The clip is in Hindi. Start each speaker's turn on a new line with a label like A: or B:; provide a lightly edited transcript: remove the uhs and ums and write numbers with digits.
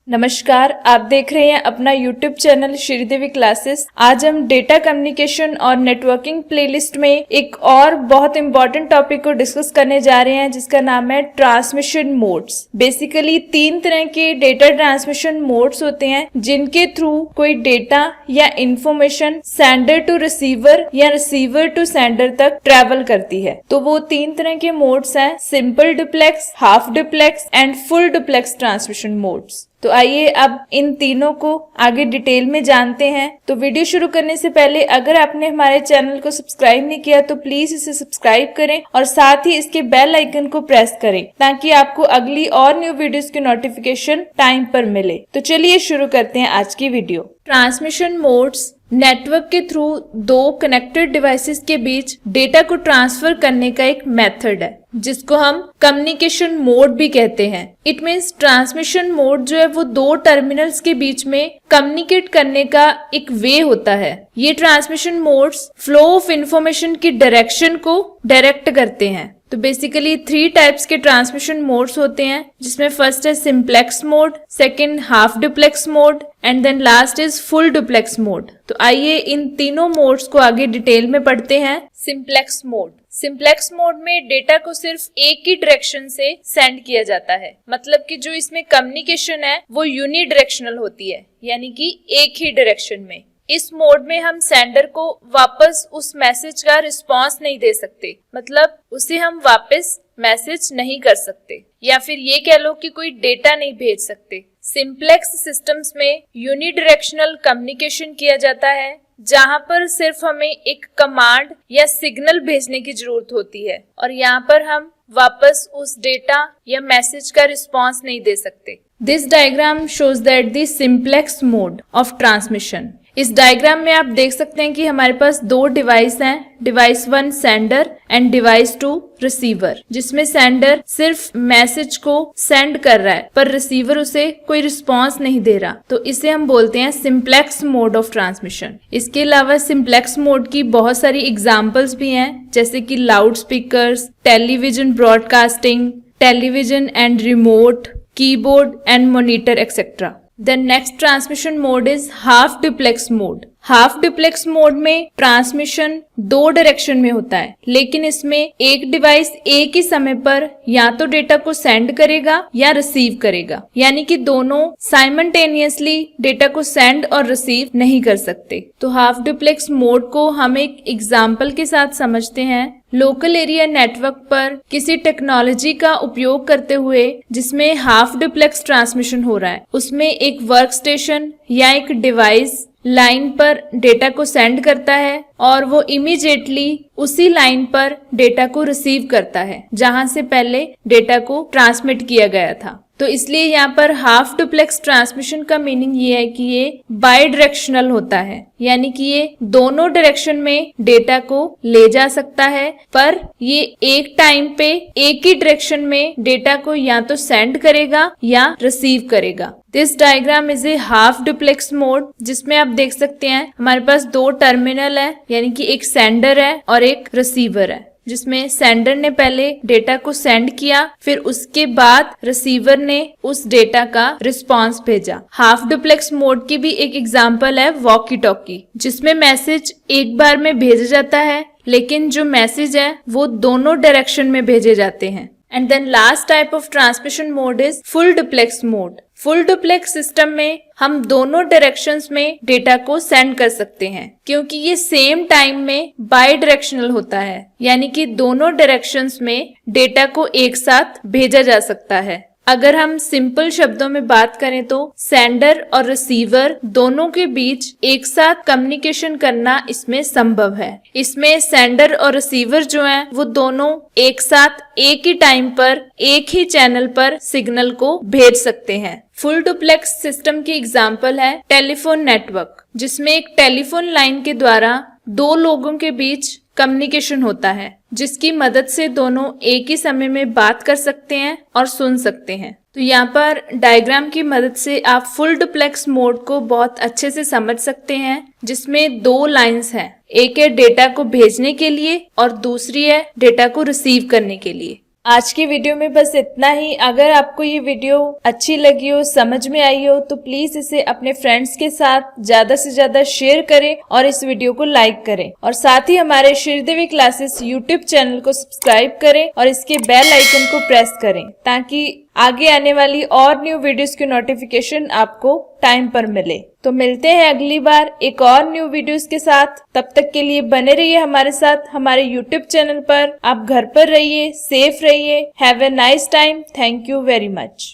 A: नमस्कार, आप देख रहे हैं अपना YouTube चैनल श्रीदेवी क्लासेस। आज हम डेटा कम्युनिकेशन और नेटवर्किंग प्लेलिस्ट में एक और बहुत इंपॉर्टेंट टॉपिक को डिस्कस करने जा रहे हैं, जिसका नाम है ट्रांसमिशन मोड्स। बेसिकली 3 तरह के डेटा ट्रांसमिशन मोड्स होते हैं, जिनके थ्रू कोई डेटा या इंफॉर्मेशन सेंडर टू रिसीवर या रिसीवर टू सेंडर तक ट्रेवल करती है। तो वो 3 तरह के मोड्स हैं, simple duplex, half duplex and full duplex transmission modes. तो आइए अब इन तीनों को आगे डिटेल में जानते हैं। तो वीडियो शुरू करने से पहले अगर आपने हमारे चैनल को सब्सक्राइब नहीं किया तो प्लीज इसे सब्सक्राइब करें और साथ ही इसके बेल आइकन को प्रेस करें, ताकि आपको अगली और न्यू वीडियोस की नोटिफिकेशन टाइम पर मिले। तो चलिए शुरू करते हैं आज की वीडियो। ट्रांसमिशन मोड्स नेटवर्क के थ्रू 2 कनेक्टेड डिवाइसेस के बीच डेटा को ट्रांसफर करने का एक मेथड है, जिसको हम कम्युनिकेशन मोड भी कहते हैं। इट मीन्स ट्रांसमिशन मोड जो है वो 2 टर्मिनल्स के बीच में कम्युनिकेट करने का एक वे होता है। ये transmission modes flow of information की डायरेक्शन को डायरेक्ट करते हैं। तो बेसिकली 3 टाइप्स के ट्रांसमिशन मोड्स होते हैं, जिसमें फर्स्ट है simplex mode, second half duplex mode and then last is full duplex mode. तो आइए इन तीनों मोड्स को आगे डिटेल में पढ़ते हैं। Simplex mode. सिंप्लेक्स मोड में डेटा को सिर्फ एक ही डायरेक्शन से सेंड किया जाता है, मतलब कि जो इसमें कम्युनिकेशन है वो यूनिडायरेक्शनल होती है, यानी कि एक ही डायरेक्शन में। इस मोड में हम सेंडर को वापस उस मैसेज का रिस्पांस नहीं दे सकते, मतलब उसे हम वापस मैसेज नहीं कर सकते, या फिर ये कह लो कि कोई डेटा नहीं भेज सकते। सिंप्लेक्स सिस्टम्स में यूनिडायरेक्शनल कम्युनिकेशन किया जाता है, जहां पर सिर्फ हमें एक कमांड या सिग्नल भेजने की जरूरत होती है, और यहाँ पर हम वापस उस डेटा या मैसेज का रिस्पांस नहीं दे सकते। This diagram shows that the simplex mode of transmission. इस डायग्राम में आप देख सकते हैं कि हमारे पास 2 डिवाइस हैं, device 1 sender and device 2 receiver, जिसमें सेंडर सिर्फ मैसेज को सेंड कर रहा है पर रिसीवर उसे कोई रिस्पांस नहीं दे रहा। तो इसे हम बोलते हैं सिंप्लेक्स मोड ऑफ ट्रांसमिशन। इसके अलावा सिंप्लेक्स मोड की बहुत सारी एग्जांपल्स भी हैं, जैसे कि loud speakers, television broadcasting, television and remote, keyboard and monitor etcetera. The next transmission mode is half duplex mode. Half duplex mode में ट्रांसमिशन 2 डायरेक्शन में होता है, लेकिन इसमें एक डिवाइस एक ही समय पर या तो डेटा को सेंड करेगा या रिसीव करेगा, यानी कि दोनों साइमल्टेनियसली डेटा को सेंड और रिसीव नहीं कर सकते। तो हाफ डुप्लेक्स मोड को हम एक एग्जाम्पल के साथ समझते हैं। लोकल एरिया नेटवर्क पर किसी टेक्नोलॉजी का उपयोग करते हुए जिसमें हाफ डुप्लेक्स ट्रांसमिशन हो रहा है, उसमें एक वर्क स्टेशन या एक डिवाइस लाइन पर डेटा को सेंड करता है और वो इमीडिएटली उसी लाइन पर डेटा को रिसीव करता है जहां से पहले डेटा को ट्रांसमिट किया गया था। तो इसलिए यहाँ पर हाफ डुप्लेक्स ट्रांसमिशन का मीनिंग ये है कि ये बाई डायरेक्शनल होता है, यानी कि ये दोनों डायरेक्शन में डेटा को ले जा सकता है, पर ये एक टाइम पे एक ही डायरेक्शन में डेटा को या तो सेंड करेगा या रिसीव करेगा। This diagram is a half duplex mode, जिसमें आप देख सकते हैं हमारे पास 2 टर्मिनल है, यानी कि एक सेंडर है और एक रिसीवर है, जिसमें सेंडर ने पहले डेटा को सेंड किया, फिर उसके बाद रिसीवर ने उस डेटा का रिस्पांस भेजा। हाफ डुप्लेक्स मोड की भी एक एग्जांपल है वॉकी टॉकी, जिसमें मैसेज एक बार में भेजा जाता है, लेकिन जो मैसेज है वो दोनों डायरेक्शन में भेजे जाते हैं। And then last type of transmission mode is full duplex mode. Full duplex system में हम दोनों डायरेक्शंस में डेटा को सेंड कर सकते हैं, क्योंकि ये सेम टाइम में बाई डायरेक्शनल होता है, यानी कि दोनों डायरेक्शंस में डेटा को एक साथ भेजा जा सकता है। अगर हम सिंपल शब्दों में बात करें तो सेंडर और रिसीवर दोनों के बीच एक साथ कम्युनिकेशन करना इसमें संभव है। इसमें सेंडर और रिसीवर जो हैं वो दोनों एक साथ एक ही टाइम पर एक ही चैनल पर सिग्नल को भेज सकते हैं। फुल डुप्लेक्स सिस्टम की एग्जांपल है टेलीफोन नेटवर्क, जिसमें एक टेलीफोन लाइन के द्वारा 2 लोगों के बीच कम्युनिकेशन होता है, जिसकी मदद से दोनों एक ही समय में बात कर सकते हैं और सुन सकते हैं। तो यहाँ पर डायग्राम की मदद से आप फुल डुप्लेक्स मोड को बहुत अच्छे से समझ सकते हैं, जिसमें 2 लाइंस हैं, एक है डेटा को भेजने के लिए और दूसरी है डेटा को रिसीव करने के लिए। आज की वीडियो में बस इतना ही। अगर आपको ये वीडियो अच्छी लगी हो, समझ में आई हो, तो प्लीज इसे अपने फ्रेंड्स के साथ ज्यादा से ज्यादा शेयर करें और इस वीडियो को लाइक करें। और साथ ही हमारे श्रीदेवी क्लासेस यूट्यूब चैनल को सब्सक्राइब करें और इसके बेल आइकन को प्रेस करें ताकि आगे आने वाली और न्यू वीडियोस की नोटिफिकेशन आपको टाइम पर मिले। तो मिलते हैं अगली बार एक और न्यू वीडियोस के साथ। तब तक के लिए बने रहिए हमारे साथ हमारे यूट्यूब चैनल पर। आप घर पर रहिए, सेफ रहिए। Have a nice time. Thank you very much.